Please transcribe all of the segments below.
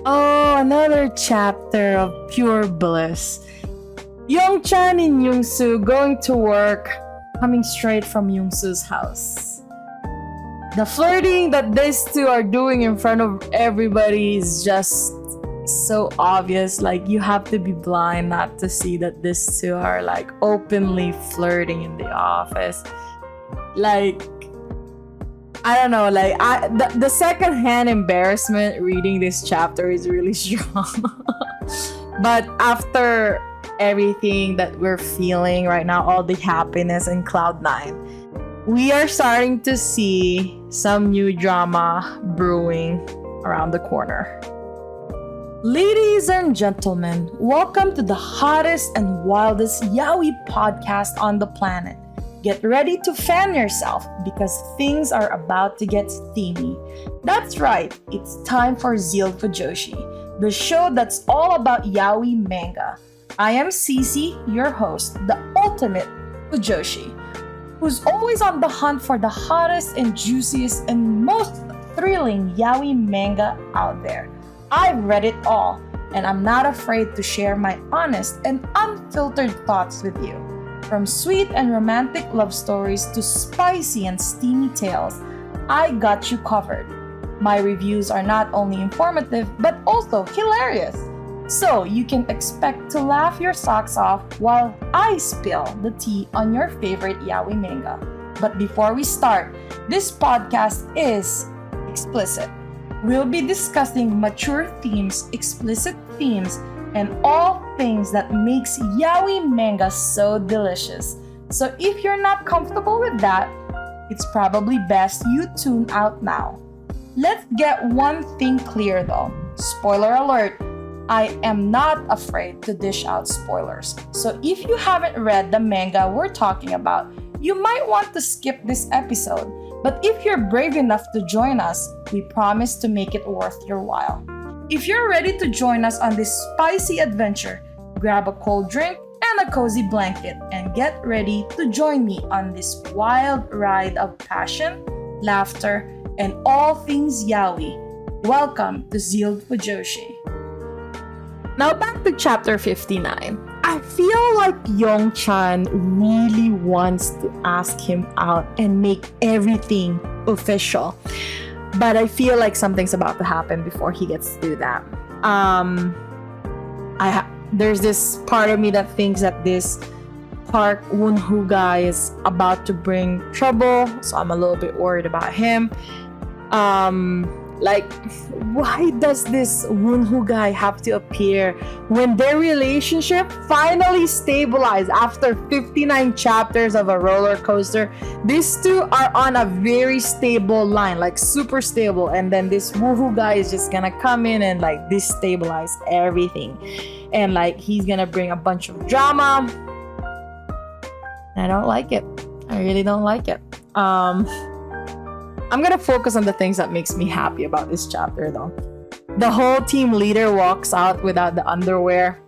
Oh, another chapter of pure bliss. Youngchan and Youngsoo going to work, coming straight from Youngsoo's house. The flirting that these two are doing in front of everybody is just so obvious. Like, you have to be blind not to see that these two are like openly flirting in the office. Like, I don't know, like the second-hand embarrassment reading this chapter is really strong. But after everything that we're feeling right now, all the happiness in Cloud 9, we are starting to see some new drama brewing around the corner. Ladies and gentlemen, welcome to the hottest and wildest yaoi podcast on the planet. Get ready to fan yourself because things are about to get steamy. That's right, it's time for ZEALED FUJOSHI, the show that's all about yaoi manga. I am CeeCee, your host, the ultimate Fujoshi, who's always on the hunt for the hottest and juiciest and most thrilling yaoi manga out there. I've read it all, and I'm not afraid to share my honest and unfiltered thoughts with you. From sweet and romantic love stories to spicy and steamy tales, I got you covered. My reviews are not only informative, but also hilarious. So you can expect to laugh your socks off while I spill the tea on your favorite yaoi manga. But before we start, this podcast is explicit. We'll be discussing mature themes, explicit themes, and all things that makes yaoi manga so delicious. So if you're not comfortable with that, it's probably best you tune out now. Let's get one thing clear though. Spoiler alert, I am not afraid to dish out spoilers. So if you haven't read the manga we're talking about, you might want to skip this episode. But if you're brave enough to join us, we promise to make it worth your while. If you're ready to join us on this spicy adventure, grab a cold drink and a cozy blanket and get ready to join me on this wild ride of passion, laughter, and all things yaoi. Welcome to ZEALED FUJOSHI. Now back to chapter 59. I feel like Youngchan really wants to ask him out and make everything official. But I feel like something's about to happen before he gets to do that. There's this part of me that thinks that this Park Woon-hoo guy is about to bring trouble, so I'm a little bit worried about him. Like, why does this Woon-hoo guy have to appear when their relationship finally stabilized after 59 chapters of a roller coaster? These two are on a very stable line, like super stable, and then this Woohoo guy is just gonna come in and like destabilize everything, and like he's gonna bring a bunch of drama. I don't like it. I really don't like it. I'm gonna focus on the things that makes me happy about this chapter though. The whole team leader walks out without the underwear.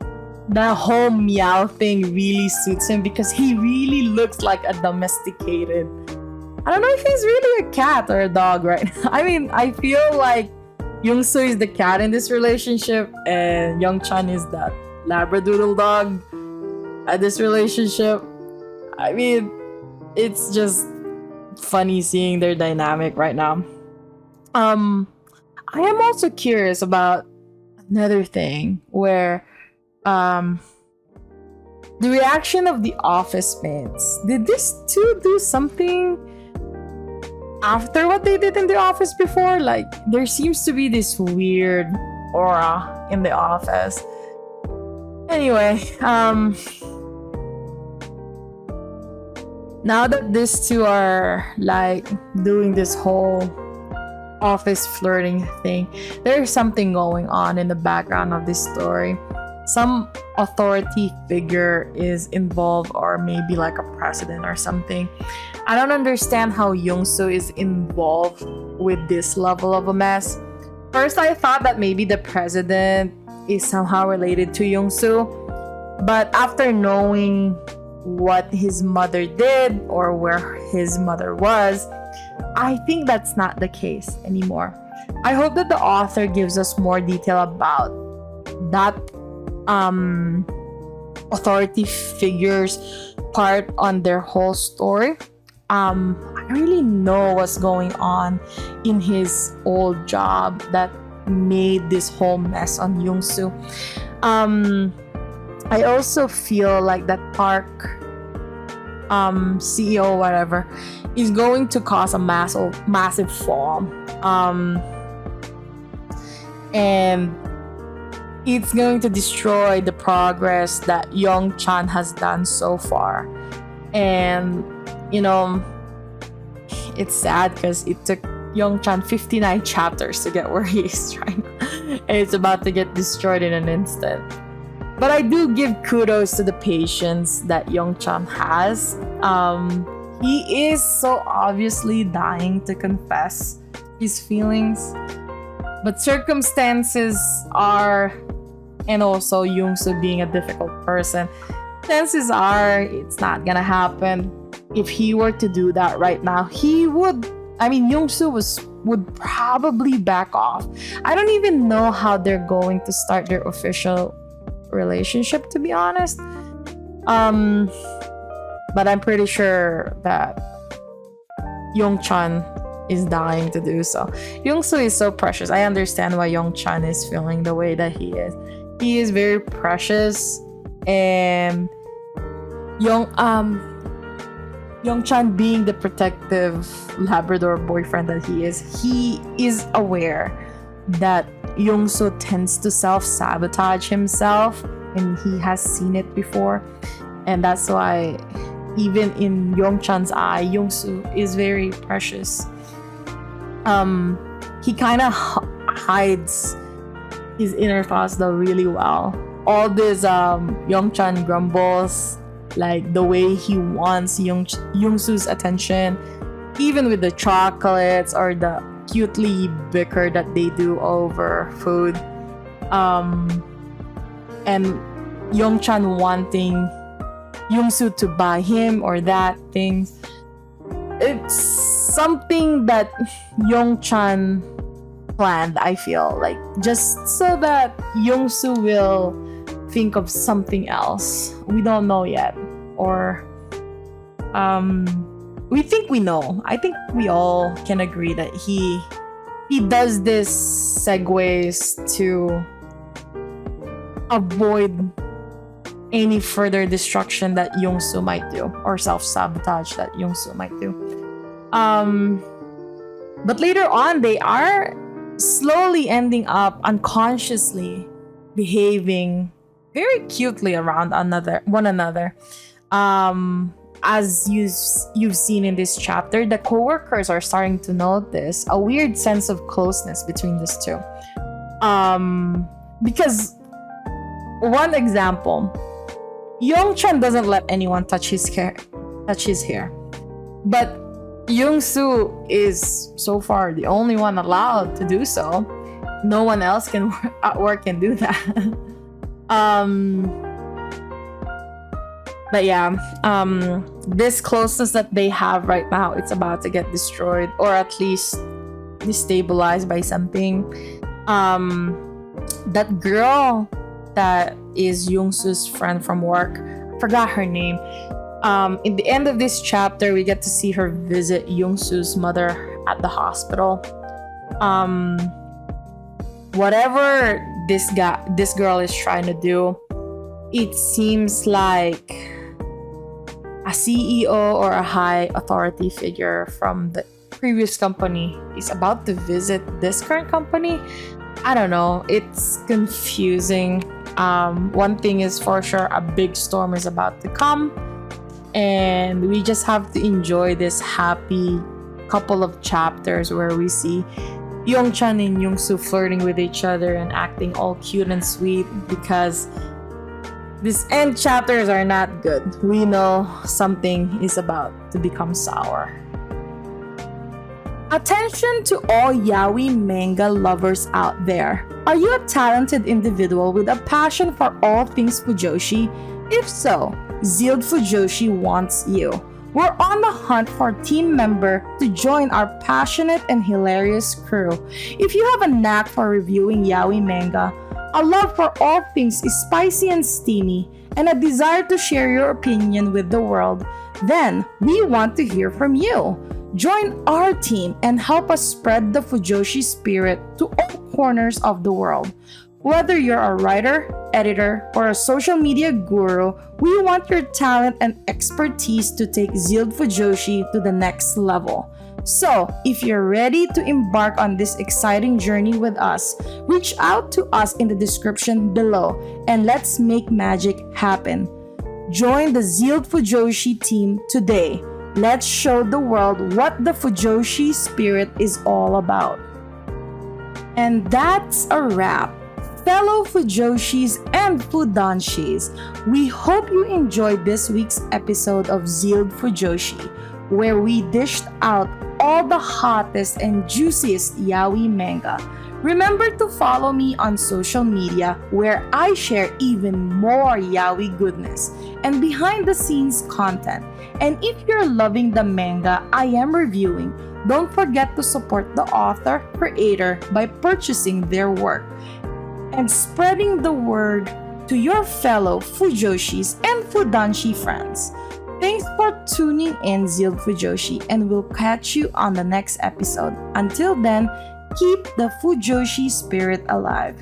The whole meow thing really suits him because he really looks like a domesticated. I don't know if he's really a cat or a dog right now. I mean, I feel like Youngsoo is the cat in this relationship and Youngchan is that Labradoodle dog at this relationship. I mean, it's just funny seeing their dynamic right now. I am also curious about another thing where the reaction of the office mates. Did these two do something after what they did in the office before? Like, there seems to be this weird aura in the office. Anyway, now that these two are like doing this whole office flirting thing, there's something going on in the background of this story. Some authority figure is involved, or maybe like a president or something. I don't understand how Youngsoo is involved with this level of a mess. First, I thought that maybe the president is somehow related to Youngsoo, but after knowing what his mother did or where his mother was, I think that's not the case anymore. I hope that the author gives us more detail about that authority figures part on their whole story. I really know what's going on in his old job that made this whole mess on Youngsoo. I also feel like that Park CEO whatever is going to cause a massive fall. And it's going to destroy the progress that Youngchan has done so far. And you know, it's sad because it took Youngchan 59 chapters to get where he is right now. And it's about to get destroyed in an instant. But I do give kudos to the patience that Youngchan has. He is so obviously dying to confess his feelings. But circumstances are, and also Youngsoo being a difficult person, chances are it's not gonna happen. If he were to do that right now, he would. I mean, Youngsoo would probably back off. I don't even know how they're going to start their official relationship, to be honest. But I'm pretty sure that Youngchan is dying to do so. Youngsoo is so precious. I understand why Youngchan is feeling the way that he is. He is very precious, and Youngchan being the protective Labrador boyfriend that he is aware that Youngsoo tends to self-sabotage himself, and he has seen it before. And that's why even in Youngchan's eye, Youngsoo is very precious. He kind of hides his inner thoughts though really well. All this Youngchan grumbles, like the way he wants Youngsoo's attention, even with the chocolates or the cutely bicker that they do over food. And Youngchan wanting Youngsoo to buy him or that things. It's something that Youngchan planned, I feel like, just so that Youngsoo will think of something else. We don't know yet, or we think we know. I think we all can agree that he does this segues to avoid any further destruction that Youngsoo might do, or self-sabotage that Youngsoo might do. But later on, they are slowly ending up unconsciously behaving very cutely around one another. As you've seen in this chapter, the coworkers are starting to notice a weird sense of closeness between these two. Because one example, Youngchan doesn't let anyone touch his hair, but Youngsoo is so far the only one allowed to do so. No one else at work can do that. But yeah, this closeness that they have right now, it's about to get destroyed, or at least destabilized by something. That girl that is Youngsoo's friend from work, I forgot her name. In the end of this chapter, we get to see her visit Youngsoo's mother at the hospital. Whatever this girl is trying to do, it seems like a CEO or a high authority figure from the previous company is about to visit this current company. I don't know. It's confusing. One thing is for sure, a big storm is about to come, and we just have to enjoy this happy couple of chapters where we see Youngchan and Youngsoo flirting with each other and acting all cute and sweet, because these end chapters are not good. We know something is about to become sour. Attention to all yaoi manga lovers out there. Are you a talented individual with a passion for all things fujoshi? If so, ZEALED FUJOSHI wants you. We're on the hunt for a team member to join our passionate and hilarious crew. If you have a knack for reviewing yaoi manga, a love for all things spicy and steamy, and a desire to share your opinion with the world, then we want to hear from you. Join our team and help us spread the Fujoshi spirit to all corners of the world. Whether you're a writer, editor, or a social media guru, we want your talent and expertise to take ZEALED Fujoshi to the next level. So, if you're ready to embark on this exciting journey with us, reach out to us in the description below and let's make magic happen. Join the ZEALED Fujoshi team today. Let's show the world what the Fujoshi spirit is all about. And that's a wrap. Fellow Fujoshis and Fudanshis, we hope you enjoyed this week's episode of ZEALED Fujoshi, where we dished out all the hottest and juiciest yaoi manga. Remember to follow me on social media where I share even more yaoi goodness and behind the scenes content. And if you're loving the manga I am reviewing, don't forget to support the author, creator by purchasing their work and spreading the word to your fellow Fujoshis and Fudanshi friends. Thanks for tuning in, ZEALED Fujoshi, and we'll catch you on the next episode. Until then, keep the Fujoshi spirit alive.